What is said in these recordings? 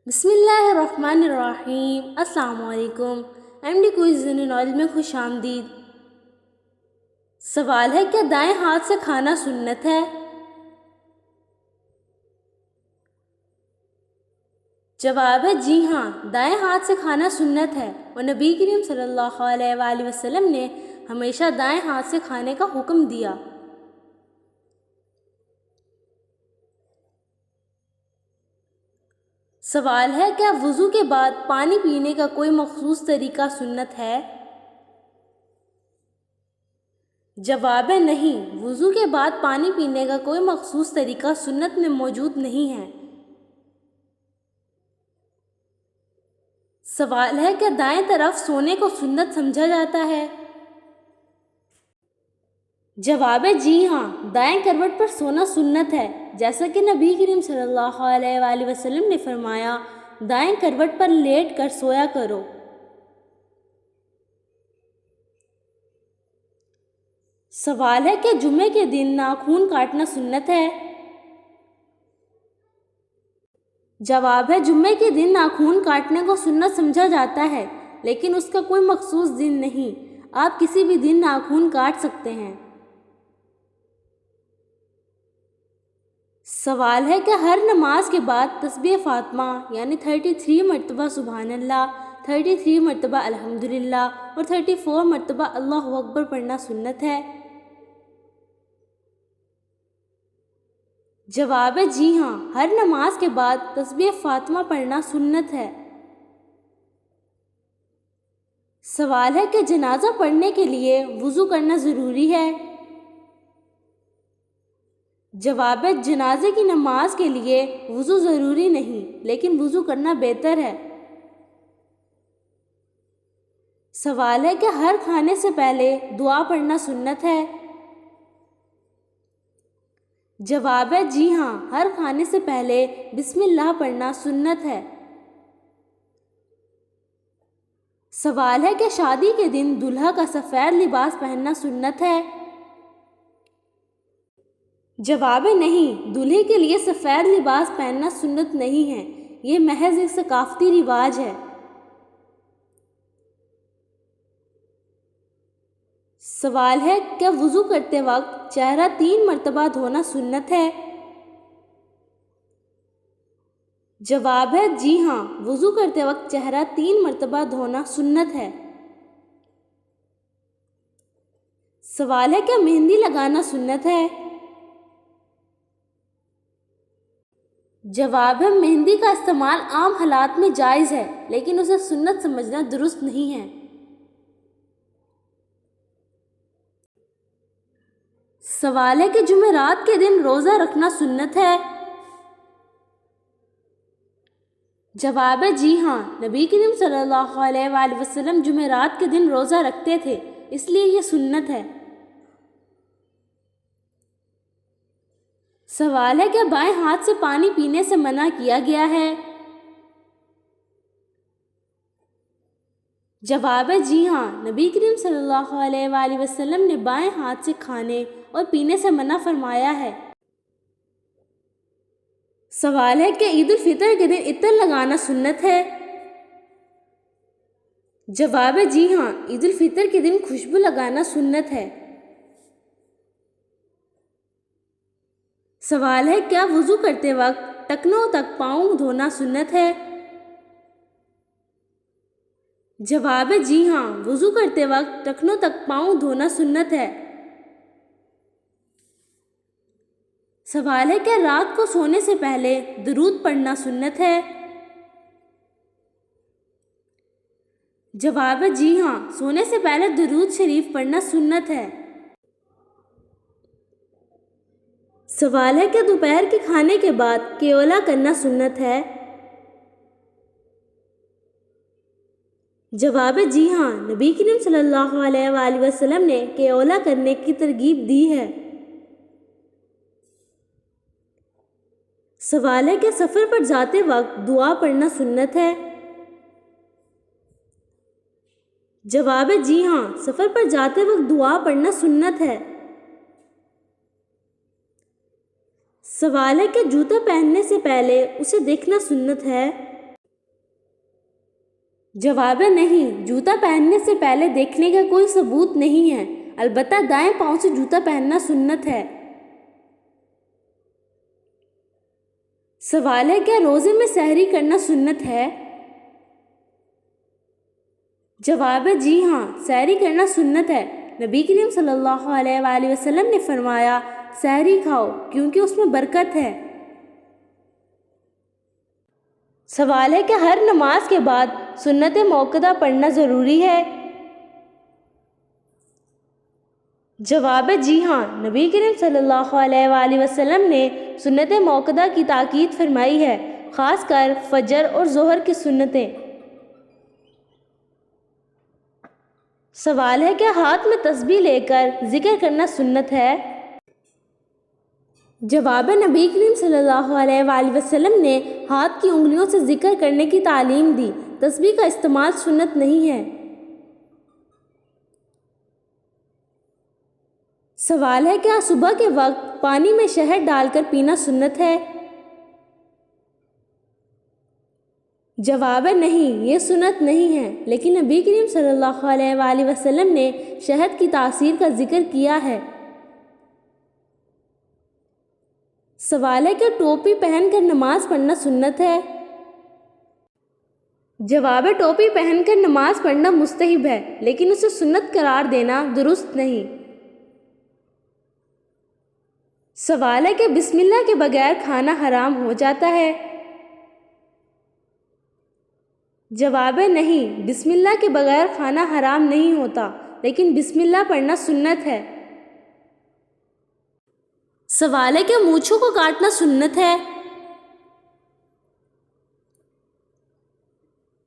بسم اللہ الرحمن الرحیم۔ السلام علیکم۔ M D quiz in knowledge میں خوش آمدید۔ سوال ہے، کیا دائیں ہاتھ سے کھانا سنت ہے؟ جواب ہے جی ہاں، دائیں ہاتھ سے کھانا سنت ہے، اور نبی کریم صلی اللہ علیہ وآلہ وسلم نے ہمیشہ دائیں ہاتھ سے کھانے کا حکم دیا۔ سوال ہے، کیا وضو کے بعد پانی پینے کا کوئی مخصوص طریقہ سنت ہے؟ جواب ہے نہیں، وضو کے بعد پانی پینے کا کوئی مخصوص طریقہ سنت میں موجود نہیں ہے۔ سوال ہے، کیا دائیں طرف سونے کو سنت سمجھا جاتا ہے؟ جواب ہے جی ہاں، دائیں کروٹ پر سونا سنت ہے، جیسا کہ نبی کریم صلی اللہ علیہ وآلہ وسلم نے فرمایا، دائیں کروٹ پر لیٹ کر سویا کرو۔ سوال ہے، کہ جمعے کے دن ناخن کاٹنا سنت ہے؟ جواب ہے جمعے کے دن ناخن کاٹنے کو سنت سمجھا جاتا ہے، لیکن اس کا کوئی مخصوص دن نہیں، آپ کسی بھی دن ناخن کاٹ سکتے ہیں۔ سوال ہے، کہ ہر نماز کے بعد تسبیح فاطمہ یعنی 33 مرتبہ سبحان اللہ، 33 مرتبہ الحمدللہ اور 34 مرتبہ اللہ اکبر پڑھنا سنت ہے؟ جواب ہے جی ہاں، ہر نماز کے بعد تسبیح فاطمہ پڑھنا سنت ہے۔ سوال ہے، کہ جنازہ پڑھنے کے لیے وضو کرنا ضروری ہے؟ جواب ہے جنازے کی نماز کے لیے وضو ضروری نہیں، لیکن وضو کرنا بہتر ہے۔ سوال ہے، کہ ہر کھانے سے پہلے دعا پڑھنا سنت ہے؟ جواب ہے جی ہاں، ہر کھانے سے پہلے بسم اللہ پڑھنا سنت ہے۔ سوال ہے، کہ شادی کے دن دلہا کا سفید لباس پہننا سنت ہے؟ جواب ہے نہیں، دلہے کے لیے سفید لباس پہننا سنت نہیں ہے، یہ محض ایک ثقافتی رواج ہے۔ سوال ہے، کیا وضو کرتے وقت چہرہ 3 مرتبہ دھونا سنت ہے؟ جواب ہے جی ہاں، وضو کرتے وقت چہرہ 3 مرتبہ دھونا سنت ہے۔ سوال ہے، کیا مہندی لگانا سنت ہے؟ جواب ہے مہندی کا استعمال عام حالات میں جائز ہے، لیکن اسے سنت سمجھنا درست نہیں ہے۔ سوال ہے، کہ جمعرات کے دن روزہ رکھنا سنت ہے؟ جواب ہے جی ہاں، نبی کریم صلی اللہ علیہ وآلہ وسلم جمعرات کے دن روزہ رکھتے تھے، اس لیے یہ سنت ہے۔ سوال ہے، کہ بائیں ہاتھ سے پانی پینے سے منع کیا گیا ہے؟ جواب ہے جی ہاں، نبی کریم صلی اللہ علیہ وآلہ وسلم نے بائیں ہاتھ سے کھانے اور پینے سے منع فرمایا ہے۔ سوال ہے، کہ عید الفطر کے دن عطر لگانا سنت ہے؟ جواب ہے جی ہاں، عید الفطر کے دن خوشبو لگانا سنت ہے۔ سوال ہے، کیا وضو کرتے وقت ٹکنوں تک پاؤں دھونا سنت ہے؟ جواب ہے جی ہاں، وضو کرتے وقت ٹکنوں تک پاؤں دھونا سنت ہے۔ سوال ہے، کیا رات کو سونے سے پہلے درود پڑھنا سنت ہے؟ جواب ہے جی ہاں، سونے سے پہلے درود شریف پڑھنا سنت ہے۔ سوال ہے، کہ دوپہر کے کھانے کے بعد کیولا کرنا سنت ہے؟ جواب ہے جی ہاں، نبی کریم صلی اللہ علیہ وآلہ وسلم نے کیولا کرنے کی ترغیب دی ہے۔ سوال ہے، کہ سفر پر جاتے وقت دعا پڑھنا سنت ہے؟ جواب ہے جی ہاں، سفر پر جاتے وقت دعا پڑھنا سنت ہے۔ سوال ہے، کہ جوتا پہننے سے پہلے اسے دیکھنا سنت ہے؟ جواب ہے نہیں، جوتا پہننے سے پہلے دیکھنے کا کوئی ثبوت نہیں ہے، البتہ دائیں پاؤں سے جوتا پہننا سنت ہے۔ سوال ہے کیا روزے میں سحری کرنا سنت ہے؟ جواب ہے جی ہاں، سحری کرنا سنت ہے۔ نبی کریم صلی اللہ علیہ وآلہ وسلم نے فرمایا سحری کھاؤ کیونکہ اس میں برکت ہے۔ سوال ہے کہ ہر نماز کے بعد سنت موقدہ پڑھنا ضروری ہے؟ جواب ہے جی ہاں، نبی کریم صلی اللہ علیہ وآلہ وسلم نے سنت موقدہ کی تاکید فرمائی ہے، خاص کر فجر اور ظہر کی سنتیں۔ سوال ہے کیا ہاتھ میں تسبیح لے کر ذکر کرنا سنت ہے؟ جواب ہے نبی کریم صلی اللہ علیہ وآلہ وسلم نے ہاتھ کی انگلیوں سے ذکر کرنے کی تعلیم دی، تسبیح کا استعمال سنت نہیں ہے۔ سوال ہے کیا صبح کے وقت پانی میں شہد ڈال کر پینا سنت ہے؟ جواب ہے نہیں، یہ سنت نہیں ہے، لیکن نبی کریم صلی اللہ علیہ وآلہ وسلم نے شہد کی تاثیر کا ذکر کیا ہے۔ سوال ہے کہ ٹوپی پہن کر نماز پڑھنا سنت ہے؟ جواب ہے ٹوپی پہن کر نماز پڑھنا مستحب ہے، لیکن اسے سنت قرار دینا درست نہیں۔ سوال ہے کہ بسم اللہ کے بغیر کھانا حرام ہو جاتا ہے؟ جواب ہے نہیں، بسم اللہ کے بغیر کھانا حرام نہیں ہوتا، لیکن بسم اللہ پڑھنا سنت ہے۔ سوال ہے کہ مونچھوں کو کاٹنا سنت ہے؟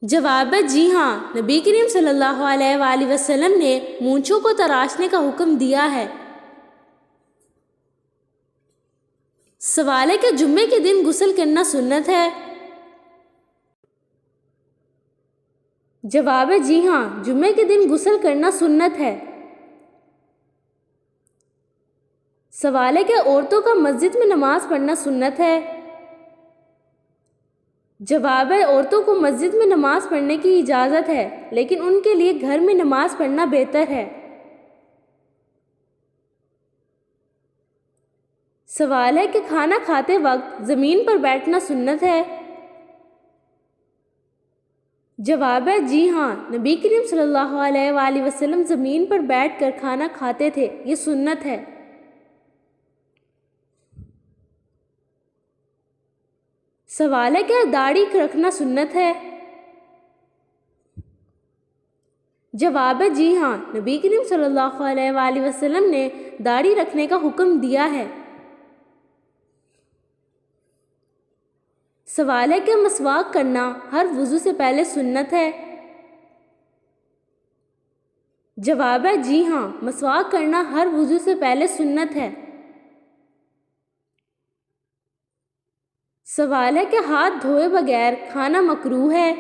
جواب ہے جی ہاں، نبی کریم صلی اللہ علیہ وآلہ وسلم نے مونچھوں کو تراشنے کا حکم دیا ہے۔ سوال ہے کہ جمعے کے دن غسل کرنا سنت ہے؟ جواب ہے جی ہاں، جمعے کے دن غسل کرنا سنت ہے۔ سوال ہے کہ عورتوں کا مسجد میں نماز پڑھنا سنت ہے؟ جواب ہے عورتوں کو مسجد میں نماز پڑھنے کی اجازت ہے، لیکن ان کے لیے گھر میں نماز پڑھنا بہتر ہے۔ سوال ہے کہ کھانا کھاتے وقت زمین پر بیٹھنا سنت ہے؟ جواب ہے جی ہاں، نبی کریم صلی اللہ علیہ وآلہ وسلم زمین پر بیٹھ کر کھانا کھاتے تھے، یہ سنت ہے۔ سوال ہے کہ داڑھی رکھنا سنت ہے؟ جواب ہے جی ہاں، نبی کریم صلی اللہ علیہ وآلہ وسلم نے داڑھی رکھنے کا حکم دیا ہے۔ سوال ہے کہ مسواک کرنا ہر وضو سے پہلے سنت ہے؟ جواب ہے جی ہاں، مسواک کرنا ہر وضو سے پہلے سنت ہے۔ سوال ہے کہ ہاتھ دھوئے بغیر کھانا مکروہ ہے؟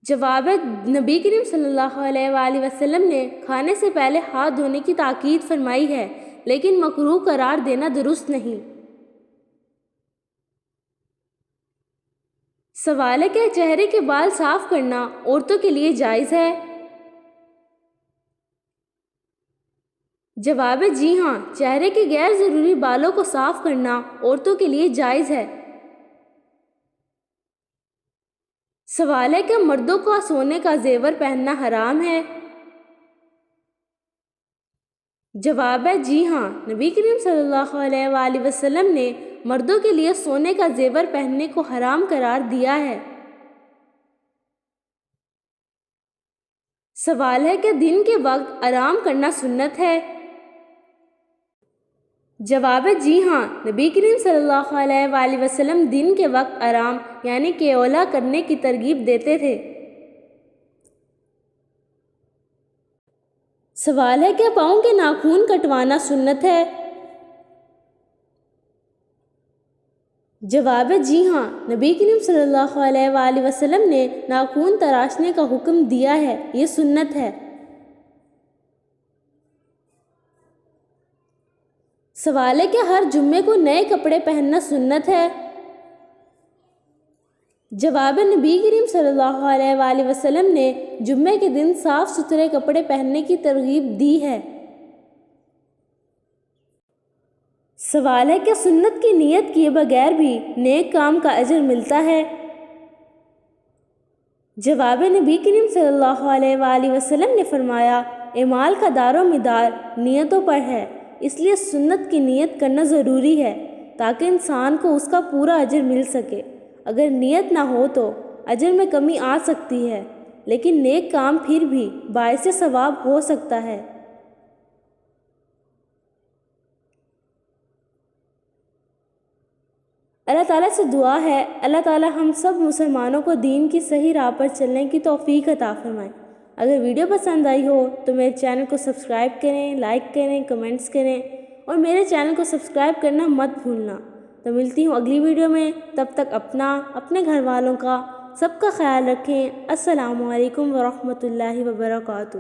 جواب ہے نبی کریم صلی اللہ علیہ وآلہ وسلم نے کھانے سے پہلے ہاتھ دھونے کی تاکید فرمائی ہے، لیکن مکروہ قرار دینا درست نہیں۔ سوال ہے کہ چہرے کے بال صاف کرنا عورتوں کے لیے جائز ہے؟ جواب ہے جی ہاں، چہرے کے غیر ضروری بالوں کو صاف کرنا عورتوں کے لیے جائز ہے۔ سوال ہے کہ مردوں کو سونے کا زیور پہننا حرام ہے؟ جواب ہے جی ہاں، نبی کریم صلی اللہ علیہ وآلہ وسلم نے مردوں کے لیے سونے کا زیور پہننے کو حرام قرار دیا ہے۔ سوال ہے کہ دن کے وقت آرام کرنا سنت ہے؟ جواب ہے جی ہاں، نبی کریم صلی اللہ علیہ وآلہ وسلم دن کے وقت آرام یعنی کیولا کرنے کی ترغیب دیتے تھے۔ سوال ہے کہ پاؤں کے ناخن کٹوانا سنت ہے؟ جواب ہے جی ہاں، نبی کریم صلی اللہ علیہ وآلہ وسلم نے ناخن تراشنے کا حکم دیا ہے، یہ سنت ہے۔ سوال ہے کہ ہر جمعے کو نئے کپڑے پہننا سنت ہے؟ جواب نبی کریم صلی اللہ علیہ وآلہ وسلم نے جمعے کے دن صاف ستھرے کپڑے پہننے کی ترغیب دی ہے۔ سوال ہے کہ سنت کی نیت کیے بغیر بھی نیک کام کا اجر ملتا ہے؟ جواب نبی کریم صلی اللہ علیہ وآلہ وسلم نے فرمایا، اعمال کا دار و مدار نیتوں پر ہے، اس لیے سنت کی نیت کرنا ضروری ہے تاکہ انسان کو اس کا پورا اجر مل سکے۔ اگر نیت نہ ہو تو اجر میں کمی آ سکتی ہے، لیکن نیک کام پھر بھی باعث ثواب ہو سکتا ہے۔ اللہ تعالیٰ سے دعا ہے اللہ تعالیٰ ہم سب مسلمانوں کو دین کی صحیح راہ پر چلنے کی توفیق عطا فرمائے۔ اگر ویڈیو پسند آئی ہو تو میرے چینل کو سبسکرائب کریں، لائک کریں، کمنٹس کریں اور میرے چینل کو سبسکرائب کرنا مت بھولنا۔ تو ملتی ہوں اگلی ویڈیو میں، تب تک اپنا، اپنے گھر والوں کا، سب کا خیال رکھیں۔ السلام علیکم ورحمۃ اللہ وبرکاتہ۔